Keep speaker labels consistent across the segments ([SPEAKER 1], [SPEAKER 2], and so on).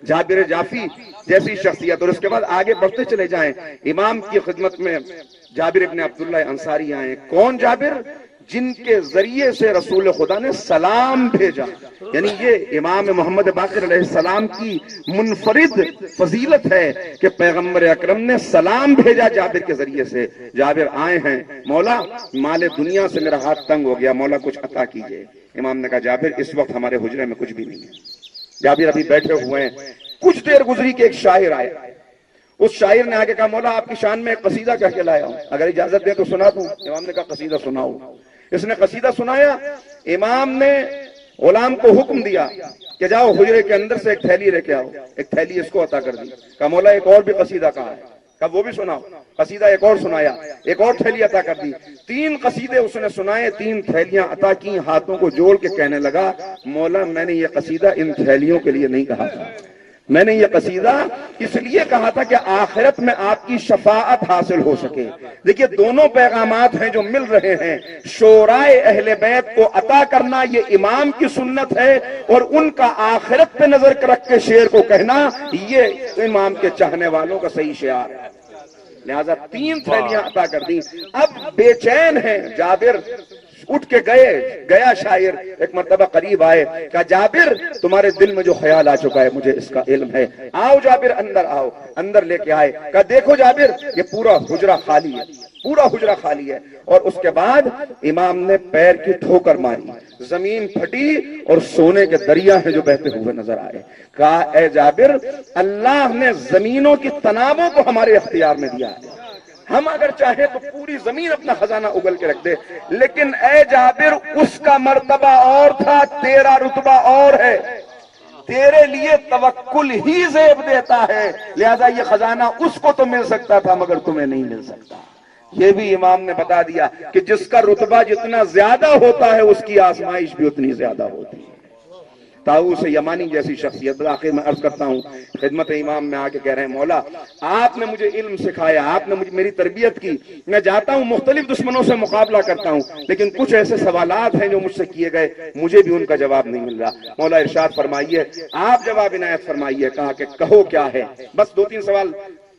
[SPEAKER 1] جابر جعفی جیسی شخصیت. اور اس کے بعد آگے بڑھتے چلے جائیں, امام کی خدمت میں جابر ابن عبداللہ انصاری آئے. کون جابر؟ جن کے ذریعے سے رسول خدا نے سلام بھیجا. یعنی یہ امام محمد باقر علیہ السلام کی منفرد فضیلت ہے کہ پیغمبر اکرم نے سلام بھیجا جابر کے ذریعے سے. جابر آئے ہیں, مولا مال دنیا سے میرا ہاتھ تنگ ہو گیا, مولا کچھ عطا کیجئے. امام نے کہا جابر اس وقت ہمارے حجرے میں کچھ بھی نہیں ہے. جابر ابھی بیٹھے ہوئے ہیں, کچھ دیر گزری کہ ایک شاعر آیا. اس شاعر نے آگے کہا مولا آپ کی شان میں ایک قصیدہ کہہ کے لایا ہوں, اگر اجازت دیں تو سنا دوں. امام نے کہا قصیدہ سناؤ. اس نے قصیدہ سنایا. امام نے غلام کو حکم دیا کہ جاؤ حجرے کے اندر سے ایک تھیلی لے کے آؤ. ایک تھیلی اس کو عطا کر دی. کہا مولا ایک اور بھی قصیدہ کہا ہے. کہا وہ بھی سناؤ. قصیدہ ایک اور سنایا, ایک اور تھیلی عطا کر دی. 3 قصیدے اس نے سنائے, 3 تھیلیاں عطا کی. ہاتھوں کو جوڑ کے کہنے لگا مولا میں نے یہ قصیدہ ان تھیلیوں کے لیے نہیں کہا تھا, میں نے یہ قصیدہ اس لیے کہا تھا کہ آخرت میں آپ کی شفاعت حاصل ہو سکے. دیکھیے دونوں پیغامات ہیں جو مل رہے ہیں. شورائے اہل بیت کو عطا کرنا یہ امام کی سنت ہے, اور ان کا آخرت پہ نظر رکھ کے شعر کو کہنا یہ امام کے چاہنے والوں کا صحیح شعار ہے. لہذا 3 تھیلیاں عطا کر دی. اب بے چین ہیں جابر. اٹھ کے گیا شاعر, ایک مرتبہ قریب آئے, کہا جابر تمہارے دل میں جو خیال آ چکا ہے مجھے اس کا علم ہے, آؤ جابر اندر آؤ. اندر لے کے آئے. کہا دیکھو جابر یہ پورا حجرہ خالی ہے, پورا حجرہ خالی ہے. اور اس کے بعد امام نے پیر کی ٹھوکر ماری, زمین پھٹی اور سونے کے دریا ہیں جو بہتے ہوئے نظر آئے. کہا اے جابر اللہ نے زمینوں کی تنابوں کو ہمارے اختیار میں دیا ہے, ہم اگر چاہیں تو پوری زمین اپنا خزانہ اگل کے رکھ دے, لیکن اے جابر اس کا مرتبہ اور تھا, تیرا رتبہ اور ہے. تیرے لیے توکل ہی زیب دیتا ہے, لہذا یہ خزانہ اس کو تو مل سکتا تھا مگر تمہیں نہیں مل سکتا. یہ بھی امام نے بتا دیا کہ جس کا رتبہ جتنا زیادہ ہوتا ہے اس کی آزمائش بھی اتنی زیادہ ہوتی ہے. طاؤوس یمانی جیسی شخصیت. آخر میں عرض کرتا ہوں خدمت امام میں آ کے کہہ رہے ہیں مولا آپ نے مجھے علم سکھایا, آپ نے میری تربیت کی. میں جاتا ہوں مختلف دشمنوں سے مقابلہ کرتا ہوں, لیکن کچھ ایسے سوالات ہیں جو مجھ سے کیے گئے مجھے بھی ان کا جواب نہیں مل رہا. مولا ارشاد فرمائیے, آپ جواب عنایت فرمائیے. کہا کہ کہو کیا ہے. بس 2-3 سوال,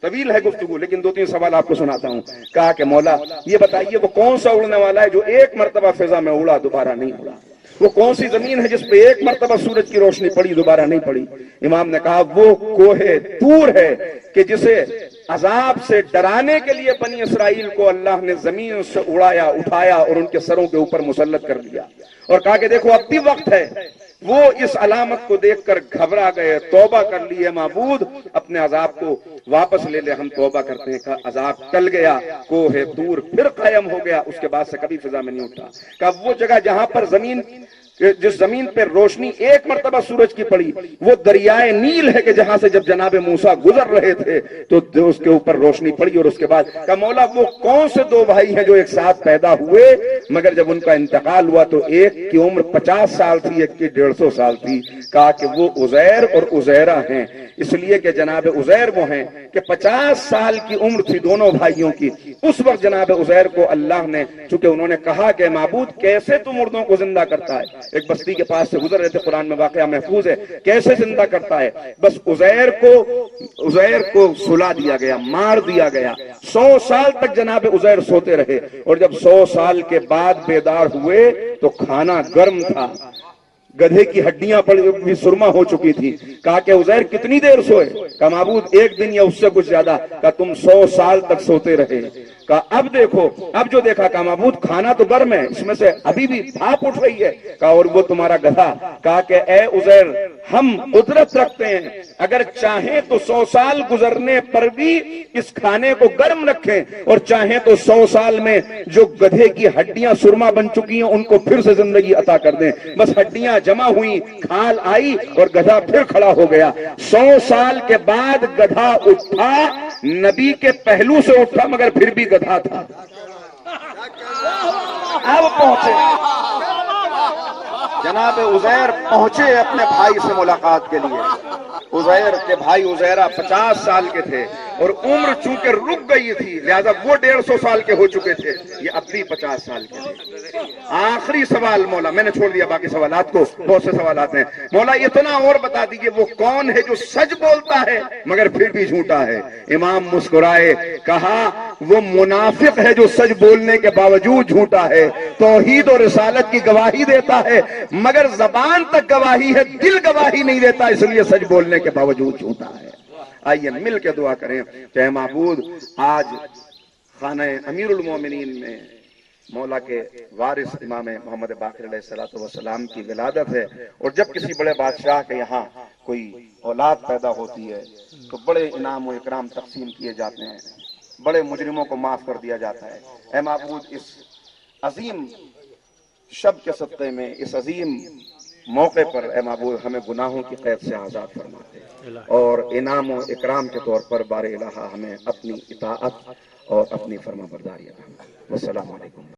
[SPEAKER 1] طویل ہے گفتگو لیکن 2-3 سوال آپ کو سناتا ہوں. کہا کہ مولا یہ بتائیے وہ کون سا اڑنے والا ہے جو ایک مرتبہ فضا میں اڑا دوبارہ نہیں اڑا؟ وہ کون سی زمین ہے جس پہ ایک مرتبہ سورج کی روشنی پڑی دوبارہ نہیں پڑی؟ امام نے کہا وہ کوہ طور ہے کہ جسے عذاب سے ڈرانے کے لیے بنی اسرائیل کو اللہ نے زمین سے اڑایا, اٹھایا اور ان کے سروں کے اوپر مسلط کر دیا, اور کہا کہ دیکھو اب بھی وقت ہے. وہ اس علامت کو دیکھ کر گھبرا گئے, توبہ کر لی ہے معبود اپنے عذاب کو واپس لے لے, ہم توبہ کرتے ہیں. کہا عذاب ٹل گیا, کوہ طور پھر قائم ہو گیا, اس کے بعد سے کبھی فضا میں نہیں اٹھا. کہا وہ جگہ جہاں پر جس زمین پہ روشنی ایک مرتبہ سورج کی پڑی وہ دریائے نیل ہے کہ جہاں سے جب جناب موسیٰ گزر رہے تھے تو اس کے اوپر روشنی پڑی. اور اس کے بعد کہا مولا وہ کون سے 2 بھائی ہیں جو ایک ساتھ پیدا ہوئے مگر جب ان کا انتقال ہوا تو ایک کی عمر 50 سال تھی, ایک کی 150 سال تھی. کہا کہ وہ عزیر اور عزیرہ ہیں, اس لیے کہ جناب عزیر وہ ہیں کہ 50 سال کی عمر تھی دونوں بھائیوں کی. اس وقت جناب عزیر کو اللہ نے, چونکہ انہوں نے کہا کہ معبود کیسے تو مردوں کو زندہ کرتا ہے, ایک بستی کے پاس سے گزر رہے تھے, قرآن میں واقعہ محفوظ ہے, کیسے زندہ کرتا ہے. بس عزیر کو سلا دیا گیا, مار دیا گیا. 100 سال تک جناب عزیر سوتے رہے, اور جب 100 سال کے بعد بیدار ہوئے تو کھانا گرم تھا, گدھے کی ہڈیاں بھی سرما ہو چکی تھی. کہا کہ عزیر کتنی دیر سوئے؟ کہا معبود 1 دن یا اس سے کچھ زیادہ. کہا تم 100 سال تک سوتے رہے. کہا اب دیکھو, اب جو دیکھا. کہا معبود کھانا تو گرم ہے, اس میں سے ابھی بھی بھاپ اٹھ رہی ہے. کہا اور وہ تمہارا گدھا. کہا کہ اے عزیر ہم قدرت رکھتے ہیں, اگر چاہیں تو 100 سال گزرنے پر بھی اس کھانے کو گرم رکھیں, اور چاہیں تو 100 سال میں جو گدھے کی ہڈیاں سرما بن چکی ہیں ان کو پھر سے زندگی عطا کر دیں. بس ہڈیاں جمع ہوئی, کھال آئی اور گدھا پھر کھڑا ہو گیا. 100 سال کے بعد گدھا اٹھا, نبی کے پہلو سے اٹھا مگر پھر بھی گدھا تھا. اب پہنچے جناب عزیر, پہنچے اپنے بھائی سے ملاقات کے لیے. عزیر کے بھائی عزیرہ 50 سال کے تھے اور عمر چونکہ رک گئی تھی لہذا وہ 150 سال کے ہو چکے تھے, یہ اب بھی 50 سال کے تھے. آخری سوال مولا، میں نے چھوڑ دیا باقی سوالات کو، بہت سے سوالات ہیں، مولا اتنا اور بتا دیجئے وہ کون ہے جو سچ بولتا ہے مگر پھر بھی جھوٹا ہے؟ امام مسکرائے، کہا وہ منافق ہے جو سچ بولنے کے باوجود جھوٹا ہے، توحید اور رسالت کی گواہی دیتا ہے مگر زبان تک گواہی ہے، دل گواہی نہیں دیتا، اس لیے سچ بولنے کے باوجود جھوٹا ہے۔ آئیے مل کے دعا کریں کہ اے معبود، آج خانہ امیر المومنین میں مولا کے وارث امام محمد باقر علیہ السلام کی ولادت ہے، اور جب کسی بڑے بادشاہ کے یہاں کوئی اولاد پیدا ہوتی ہے تو بڑے انعام و اکرام تقسیم کیے جاتے ہیں، بڑے مجرموں کو معاف کر دیا جاتا ہے۔ اے معبود، اس عظیم شب کے صدقے میں، اس عظیم موقع پر اے معبود ہمیں گناہوں کی قید سے آزاد فرما دے، اور انعام و اکرام کے طور پر بار الہ ہمیں اپنی اطاعت اور اپنی فرما برداری عطا فرما۔ والسلام علیکم۔